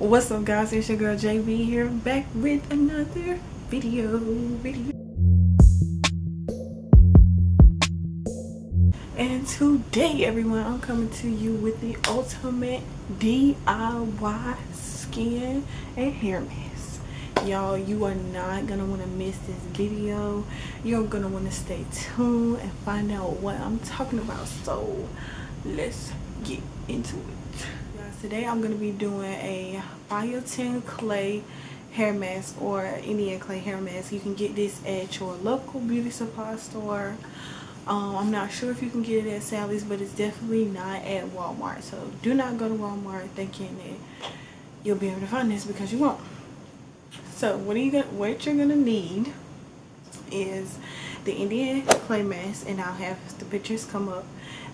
What's up, guys? It's your girl JB here, back with another video. And today, everyone, I'm coming to you with the ultimate DIY skin and hair mask. Y'all, you are not gonna want to miss this video. You're gonna want to stay tuned and find out what I'm talking about. So let's get into it. Today I'm going to be doing a Aztec Clay hair mask or Indian clay hair mask. You can get this at your local beauty supply store. I'm not sure if you can get it at Sally's, but it's definitely not at Walmart. So do not go to Walmart thinking that you'll be able to find this, because you won't. So what you're gonna need is the Indian clay mask, and I'll have the pictures come up.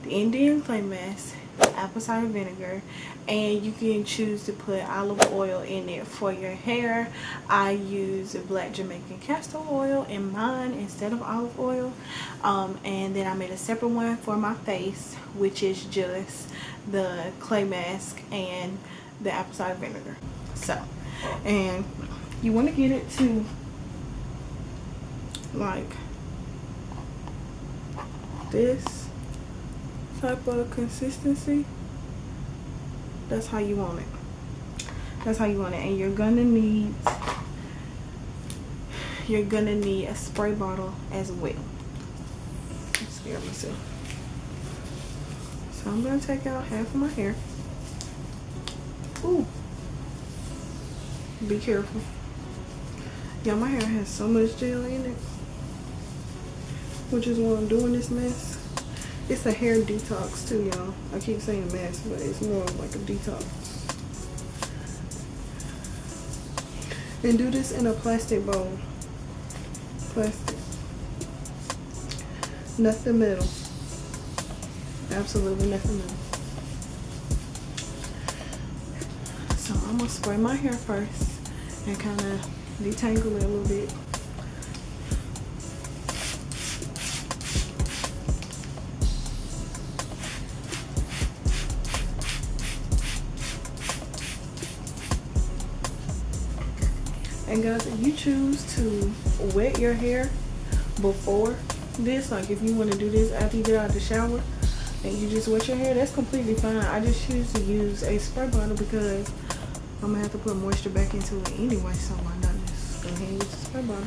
The Indian clay mask, apple cider vinegar, and you can choose to put olive oil in it for your hair. I use black Jamaican castor oil in mine instead of olive oil, and then I made a separate one for my face, which is just the clay mask and the apple cider vinegar. So, and you want to get it to like this type of consistency. That's how you want it. That's how you want it. And you're gonna need a spray bottle as well. Scare me too. So I'm gonna take out half of my hair. Ooh, be careful. Yeah, my hair has so much gel in it, which is why I'm doing this mess. It's a hair detox too, y'all. I keep saying mess, but it's more like a detox. And do this in a plastic bowl. Plastic. Nothing metal. Absolutely nothing metal. So I'm gonna spray my hair first and kind of detangle it a little bit. And guys, if you choose to wet your hair before this, like if you want to do this after you get out of the shower and you just wet your hair, that's completely fine. I just choose to use a spray bottle because I'm gonna have to put moisture back into it anyway, so why not just go ahead and use the spray bottle.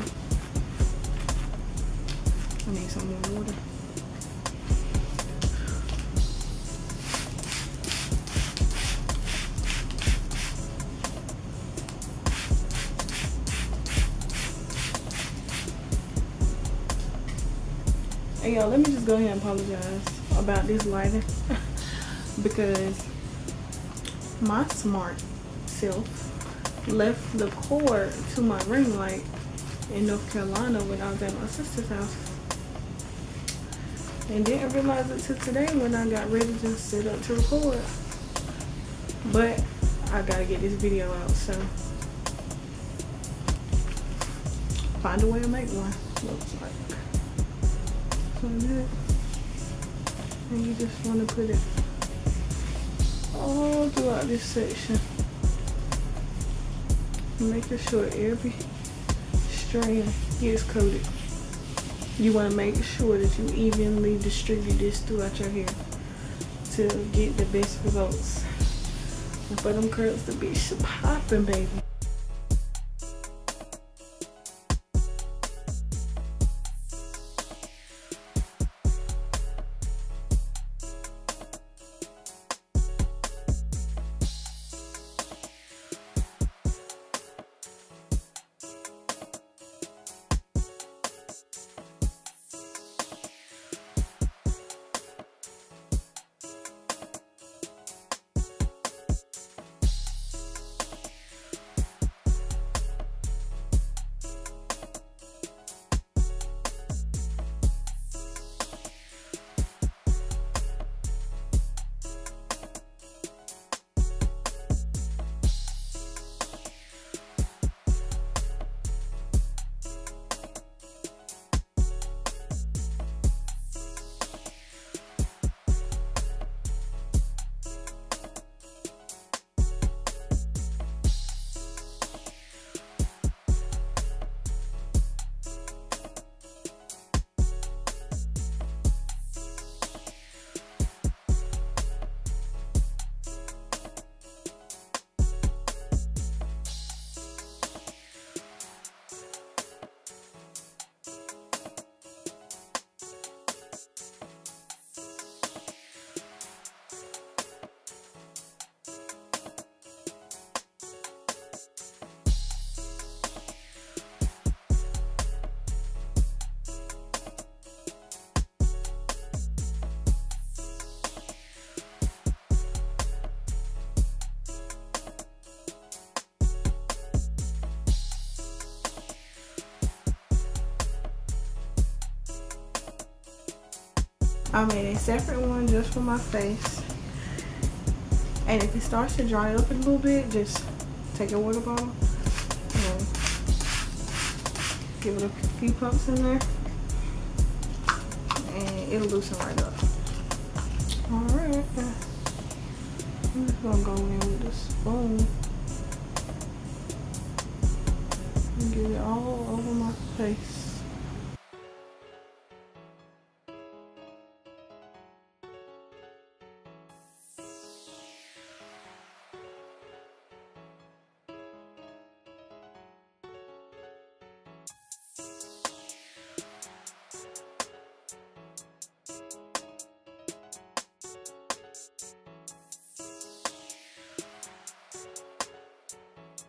I need some more water. Hey y'all, let me just go ahead and apologize about this lighting because my smart self left the cord to my ring light in North Carolina when I was at my sister's house, and didn't realize it till today when I got ready to sit up to record. But I gotta get this video out, so find a way to make one. Looks like that. And you just want to put it all throughout this section, making sure every strand gets coated. You want to make sure that you evenly distribute this throughout your hair to get the best results and for them curls to be popping, baby. I made a separate one just for my face. And if it starts to dry up a little bit, just take your water bottle and give it a few pumps in there, and it'll loosen right up. Alright, I'm just gonna go in with a spoon and get it all over my face.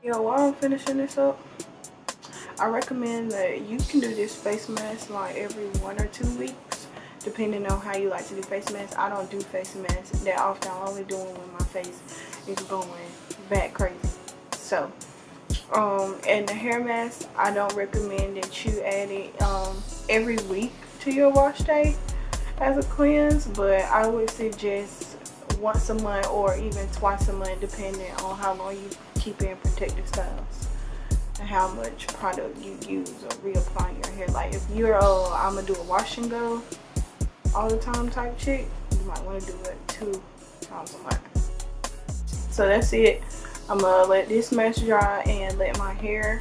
Yo, while I'm finishing this up, I recommend that you can do this face mask like every 1 or 2 weeks, depending on how you like to do face masks. I don't do face masks that often. I only do them when my face is going back crazy. So, and the hair mask, I don't recommend that you add it every week to your wash day as a cleanse, but I would suggest once a month or even twice a month, depending on how long you keep in protective styles and how much product you use or reapply your hair. Like if you're I'm gonna do a wash and go all the time type chick, you might want to do it 2 times a month. So that's it. I'm gonna let this mask dry and let my hair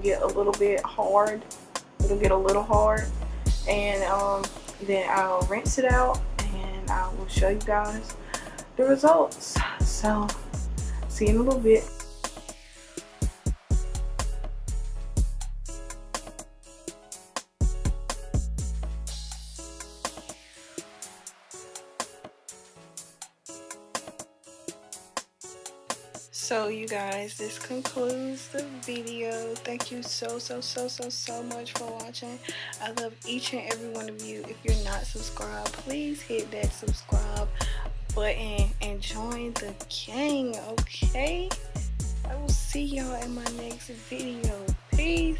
get a little bit hard. It'll get a little hard, and then I'll rinse it out and I will show you guys the results. So see you in a little bit. So you guys, this concludes the video. Thank you so much for watching. I love each and every one of you. If you're not subscribed, please hit that subscribe button and join the gang, okay? I will see y'all in my next video. Peace.